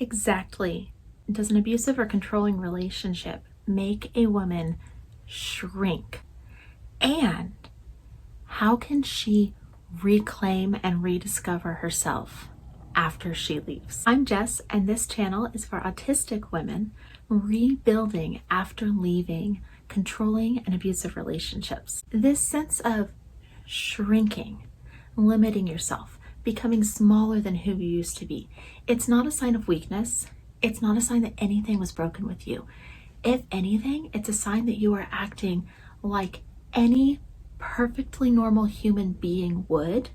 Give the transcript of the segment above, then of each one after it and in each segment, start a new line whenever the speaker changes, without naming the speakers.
exactly does an abusive or controlling relationship make a woman shrink? And how can she reclaim and rediscover herself after she leaves? I'm Jess, and this channel is for autistic women rebuilding after leaving controlling and abusive relationships. This sense of shrinking, limiting yourself, becoming smaller than who you used to be, it's not a sign of weakness. It's not a sign that anything was broken with you. If anything, it's a sign that you are acting like any perfectly normal human being would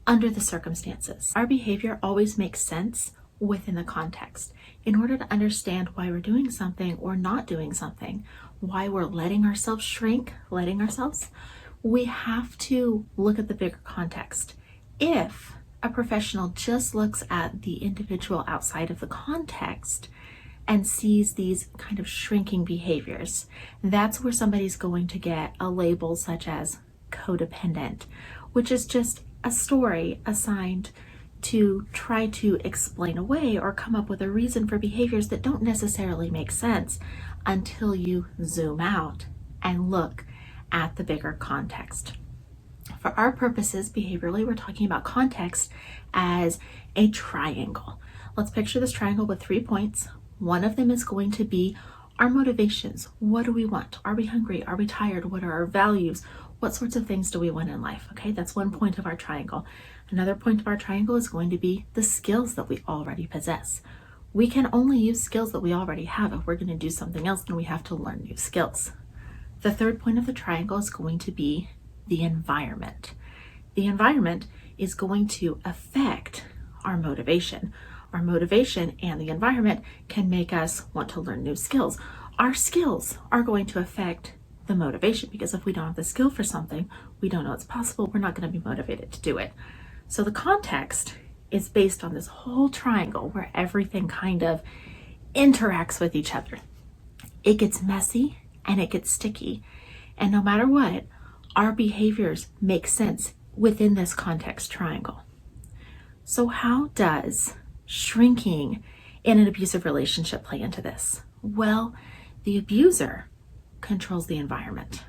under the circumstances. Our behavior always makes sense within the context. In order to understand why we're doing something or not doing something, why we're letting ourselves shrink, we have to look at the bigger context. If a professional just looks at the individual outside of the context and sees these kind of shrinking behaviors, that's where somebody's going to get a label such as codependent, which is just a story assigned to try to explain away or come up with a reason for behaviors that don't necessarily make sense until you zoom out and look at the bigger context. For our purposes, behaviorally, we're talking about context as a triangle. Let's picture this triangle with 3 points. One of them is going to be our motivations. What do we want? Are we hungry? Are we tired? What are our values? What sorts of things do we want in life? Okay, that's one point of our triangle. Another point of our triangle is going to be the skills that we already possess. We can only use skills that we already have. If we're going to do something else, then we have to learn new skills. The third point of the triangle is going to be the environment. The environment is going to affect our motivation. Our motivation and the environment can make us want to learn new skills. Our skills are going to affect the motivation, because if we don't have the skill for something, we don't know it's possible, we're not going to be motivated to do it. So the context is based on this whole triangle where everything kind of interacts with each other. It gets messy and it gets sticky. And no matter what, our behaviors make sense within this context triangle. So how does shrinking in an abusive relationship play into this? Well, the abuser controls the environment.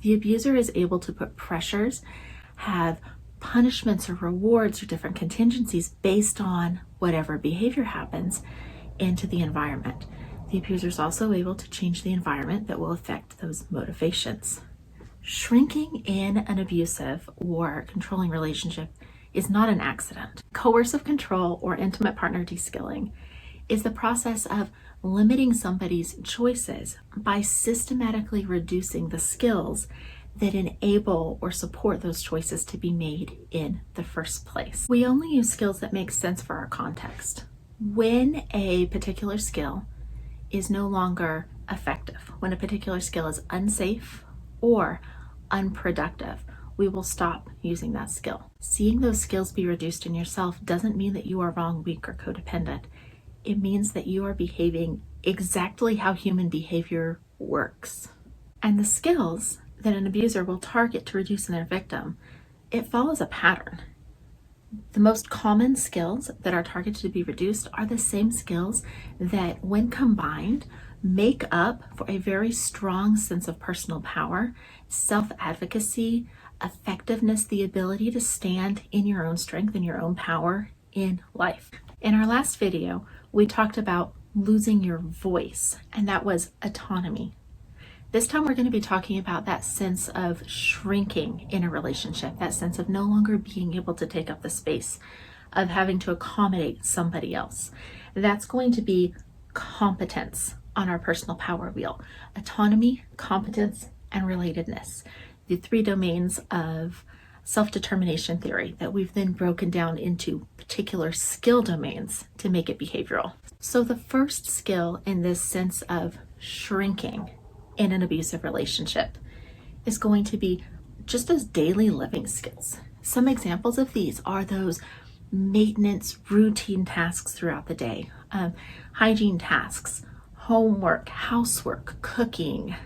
The abuser is able to put pressures, have punishments or rewards or different contingencies based on whatever behavior happens into the environment. The abuser is also able to change the environment that will affect those motivations. Shrinking in an abusive or controlling relationship is not an accident. Coercive control or intimate partner deskilling is the process of limiting somebody's choices by systematically reducing the skills that enable or support those choices to be made in the first place. We only use skills that make sense for our context. When a particular skill is no longer effective, when a particular skill is unsafe or unproductive, we will stop using that skill. Seeing those skills be reduced in yourself doesn't mean that you are wrong, weak, or codependent. It means that you are behaving exactly how human behavior works. And the skills that an abuser will target to reduce in their victim, it follows a pattern. The most common skills that are targeted to be reduced are the same skills that, when combined, make up for a very strong sense of personal power, self-advocacy, effectiveness, the ability to stand in your own strength and your own power in life. In our last video, we talked about losing your voice, and that was autonomy. This time we're going to be talking about that sense of shrinking in a relationship, that sense of no longer being able to take up the space, of having to accommodate somebody else. That's going to be competence on our personal power wheel. Autonomy, competence, and relatedness. The 3 domains of self-determination theory that we've then broken down into particular skill domains to make it behavioral. So the first skill in this sense of shrinking in an abusive relationship is going to be just those daily living skills. Some examples of these are those maintenance routine tasks throughout the day, hygiene tasks, homework, housework, cooking,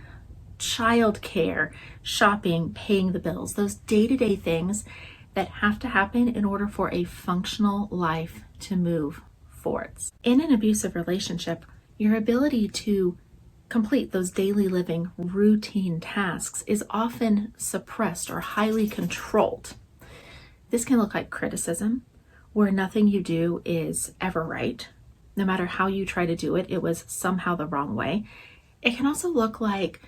childcare, shopping, paying the bills, those day-to-day things that have to happen in order for a functional life to move affords. In an abusive relationship, your ability to complete those daily living routine tasks is often suppressed or highly controlled. This can look like criticism, where nothing you do is ever right. No matter how you try to do it, it was somehow the wrong way. It can also look like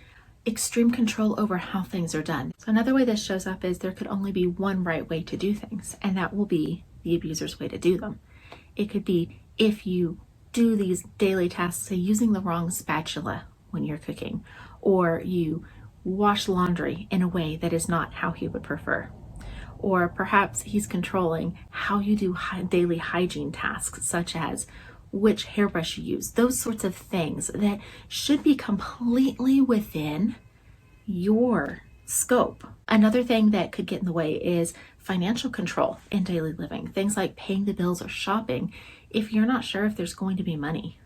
extreme control over how things are done. So another way this shows up is there could only be one right way to do things, and that will be the abuser's way to do them. It could be if you do these daily tasks, say using the wrong spatula when you're cooking, or you wash laundry in a way that is not how he would prefer. Or perhaps he's controlling how you do daily hygiene tasks, such as which hairbrush you use, those sorts of things that should be completely within your scope. Another thing that could get in the way is financial control in daily living. Things like paying the bills or shopping if you're not sure if there's going to be money,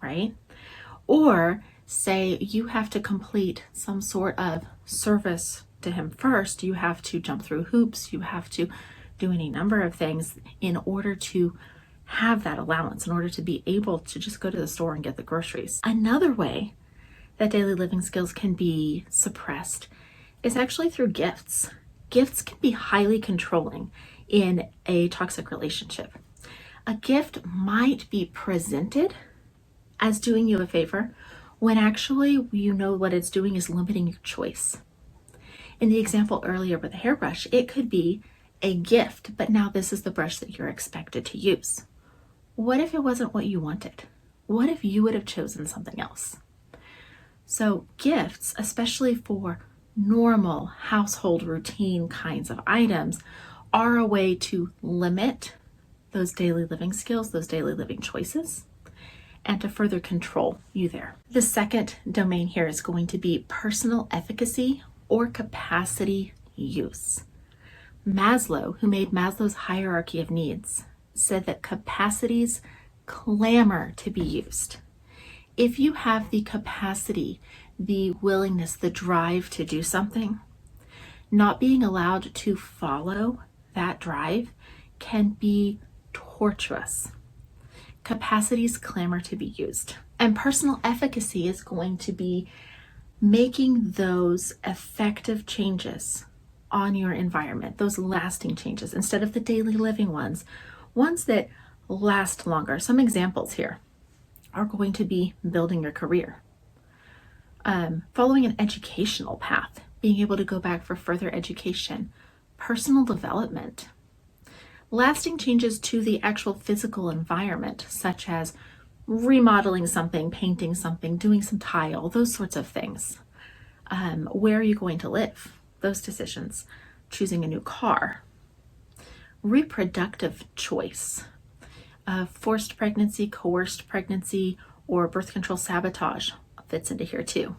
right? Or say you have to complete some sort of service to him first. You have to jump through hoops. You have to do any number of things in order to have that allowance, in order to be able to just go to the store and get the groceries. Another way that daily living skills can be suppressed is actually through gifts. Gifts can be highly controlling in a toxic relationship. A gift might be presented as doing you a favor when actually you know what it's doing is limiting your choice. In the example earlier with the hairbrush, it could be a gift, but now this is the brush that you're expected to use. What if it wasn't what you wanted? What if you would have chosen something else? So gifts, especially for normal household routine kinds of items, are a way to limit those daily living skills, those daily living choices, and to further control you there. The second domain here is going to be personal efficacy or capacity use. Maslow, who made Maslow's hierarchy of needs, said that capacities clamor to be used. If you have the capacity, the willingness, the drive to do something, not being allowed to follow that drive can be torturous. Capacities clamor to be used. And personal efficacy is going to be making those effective changes on your environment, those lasting changes, instead of the daily living ones that last longer. Some examples here are going to be building your career, following an educational path, being able to go back for further education, personal development, lasting changes to the actual physical environment, such as remodeling something, painting something, doing some tile, those sorts of things. Where are you going to live? Those decisions. Choosing a new car. Reproductive choice. Forced pregnancy, coerced pregnancy, or birth control sabotage fits into here too.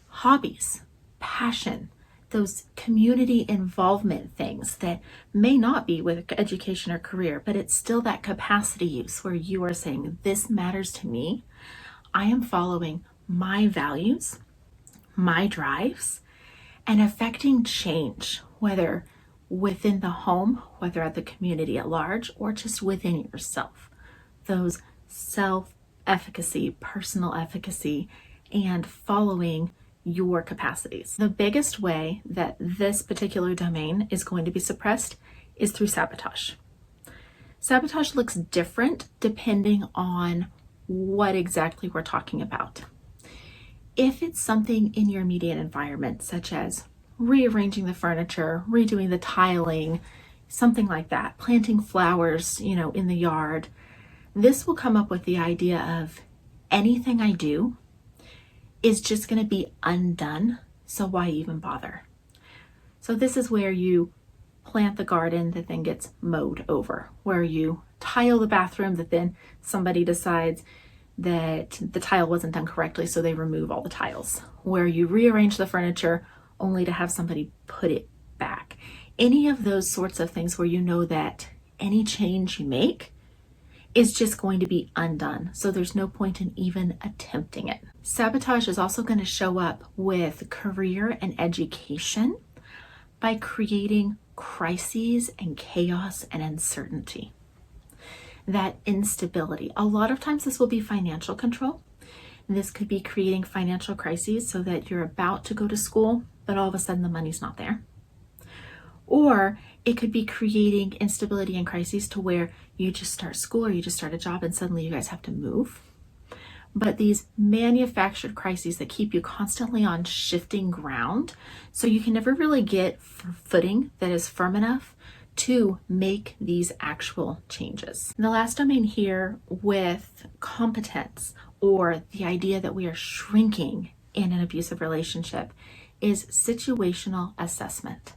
Hobbies, passion, those community involvement things that may not be with education or career, but it's still that capacity use where you are saying, this matters to me. I am following my values, my drives, and affecting change, whether within the home, whether at the community at large, or just within yourself. Those self-efficacy, personal efficacy, and following your capacities. The biggest way that this particular domain is going to be suppressed is through sabotage. Sabotage looks different depending on what exactly we're talking about. If it's something in your immediate environment, such as rearranging the furniture, redoing the tiling, something like that, planting flowers, in the yard, this will come up with the idea of anything I do is just going to be undone, so why even bother? So this is where you plant the garden that then gets mowed over, where you tile the bathroom that then somebody decides that the tile wasn't done correctly, so they remove all the tiles, where you rearrange the furniture only to have somebody put it back. Any of those sorts of things where you know that any change you make is just going to be undone, so there's no point in even attempting it. Sabotage is also going to show up with career and education by creating crises and chaos and uncertainty. that instability. A lot of times this will be financial control. This could be creating financial crises so that you're about to go to school, but all of a sudden the money's not there. Or it could be creating instability and crises to where you just start school or you just start a job and suddenly you guys have to move. But these manufactured crises that keep you constantly on shifting ground, so you can never really get footing that is firm enough to make these actual changes. And the last domain here with competence, or the idea that we are shrinking in an abusive relationship, is situational assessment.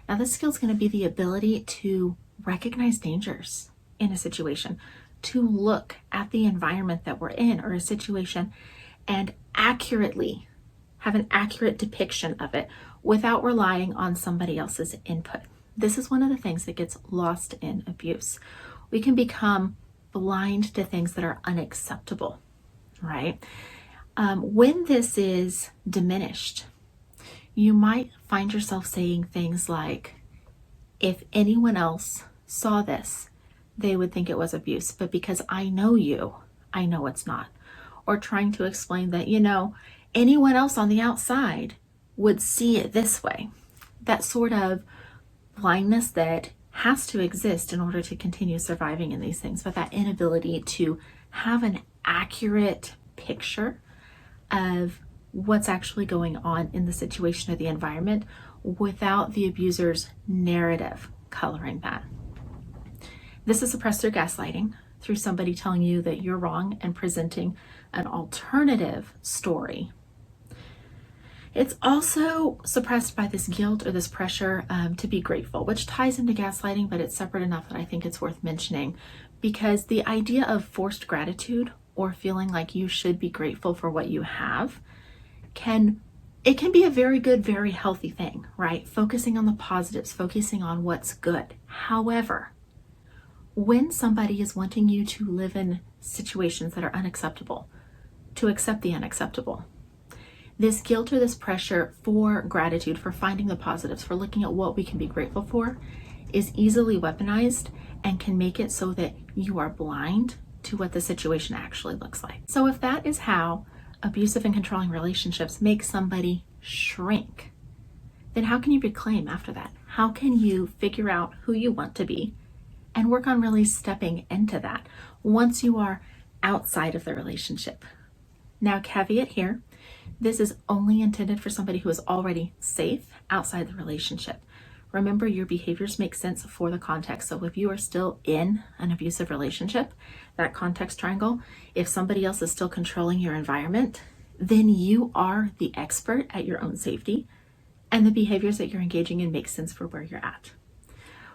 Now this skill is going to be the ability to recognize dangers in a situation, to look at the environment that we're in or a situation and accurately have an accurate depiction of it without relying on somebody else's input. This is one of the things that gets lost in abuse. We can become blind to things that are unacceptable, right? When this is diminished, you might find yourself saying things like, if anyone else saw this, they would think it was abuse, but because I know you, I know it's not. Or trying to explain that, anyone else on the outside would see it this way. That sort of blindness that has to exist in order to continue surviving in these things, but that inability to have an accurate picture of what's actually going on in the situation or the environment without the abuser's narrative coloring that. This is suppressed through gaslighting, through somebody telling you that you're wrong and presenting an alternative story. It's also suppressed by this guilt or this pressure to be grateful, which ties into gaslighting, but it's separate enough that I think it's worth mentioning, because the idea of forced gratitude or feeling like you should be grateful for what you have can be a very good, very healthy thing, right? Focusing on the positives, focusing on what's good. However, when somebody is wanting you to live in situations that are unacceptable, to accept the unacceptable, this guilt or this pressure for gratitude, for finding the positives, for looking at what we can be grateful for, is easily weaponized and can make it so that you are blind to what the situation actually looks like. So if that is how abusive and controlling relationships make somebody shrink, then how can you reclaim after that? How can you figure out who you want to be and work on really stepping into that once you are outside of the relationship? Now, caveat here, this is only intended for somebody who is already safe outside the relationship. Remember, your behaviors make sense for the context. So if you are still in an abusive relationship, that context triangle, if somebody else is still controlling your environment, then you are the expert at your own safety, and the behaviors that you're engaging in make sense for where you're at.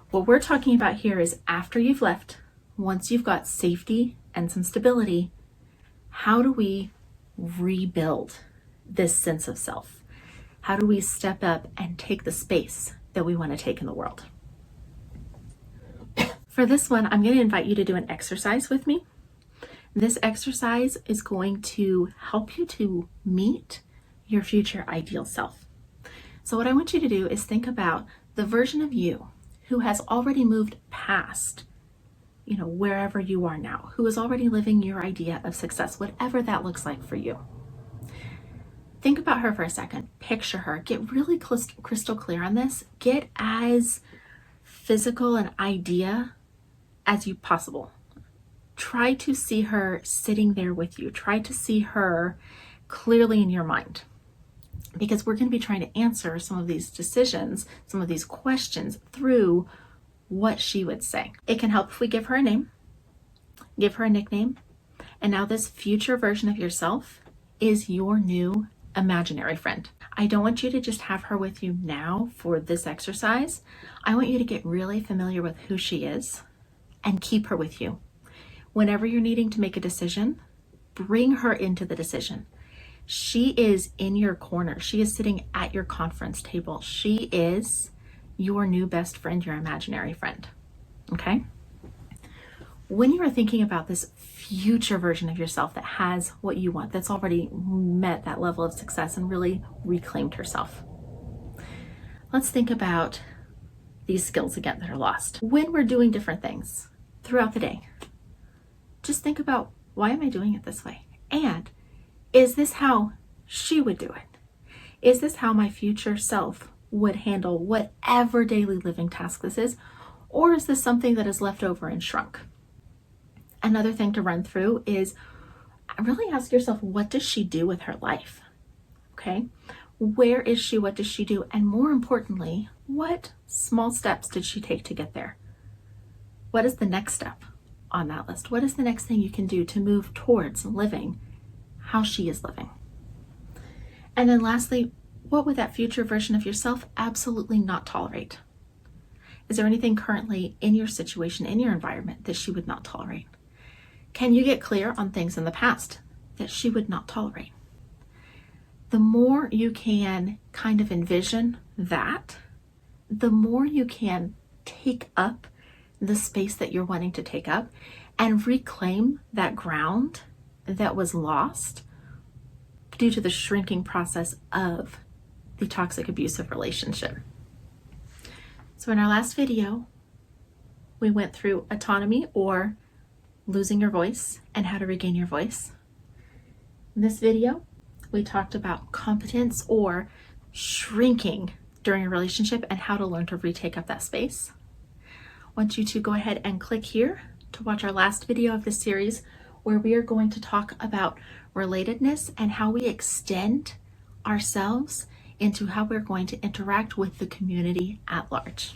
What we're talking about here is after you've left, once you've got safety and some stability, how do we rebuild this sense of self? How do we step up and take the space that we want to take in the world? For this one, I'm going to invite you to do an exercise with me. This exercise is going to help you to meet your future ideal self. So what I want you to do is think about the version of you who has already moved past, wherever you are now, who is already living your idea of success, whatever that looks like for you. Think about her for a second. Picture her. Get really crystal clear on this. Get as physical an idea as you possible. Try to see her sitting there with you. Try to see her clearly in your mind, because we're going to be trying to answer some of these decisions, some of these questions through what she would say. It can help if we give her a name, give her a nickname, and now this future version of yourself is your new imaginary friend. I don't want you to just have her with you now for this exercise. I want you to get really familiar with who she is and keep her with you. Whenever you're needing to make a decision, bring her into the decision. She is in your corner. She is sitting at your conference table. She is your new best friend, your imaginary friend. Okay? When you are thinking about this future version of yourself that has what you want, that's already met that level of success and really reclaimed herself, let's think about these skills again that are lost. When we're doing different things throughout the day, just think about, why am I doing it this way? And is this how she would do it? Is this how my future self would handle whatever daily living task this is? Or is this something that is left over and shrunk? Another thing to run through is really ask yourself, what does she do with her life? Okay, where is she? What does she do? And more importantly, what small steps did she take to get there? What is the next step on that list? What is the next thing you can do to move towards living how she is living? And then lastly, what would that future version of yourself absolutely not tolerate? Is there anything currently in your situation, in your environment, that she would not tolerate? Can you get clear on things in the past that she would not tolerate? The more you can kind of envision that, the more you can take up the space that you're wanting to take up and reclaim that ground that was lost due to the shrinking process of the toxic abusive relationship. So in our last video, we went through autonomy, or losing your voice, and how to regain your voice. In this video, we talked about competence, or shrinking during a relationship, and how to learn to retake up that space. I want you to go ahead and click here to watch our last video of this series, where we are going to talk about relatedness and how we extend ourselves into how we're going to interact with the community at large.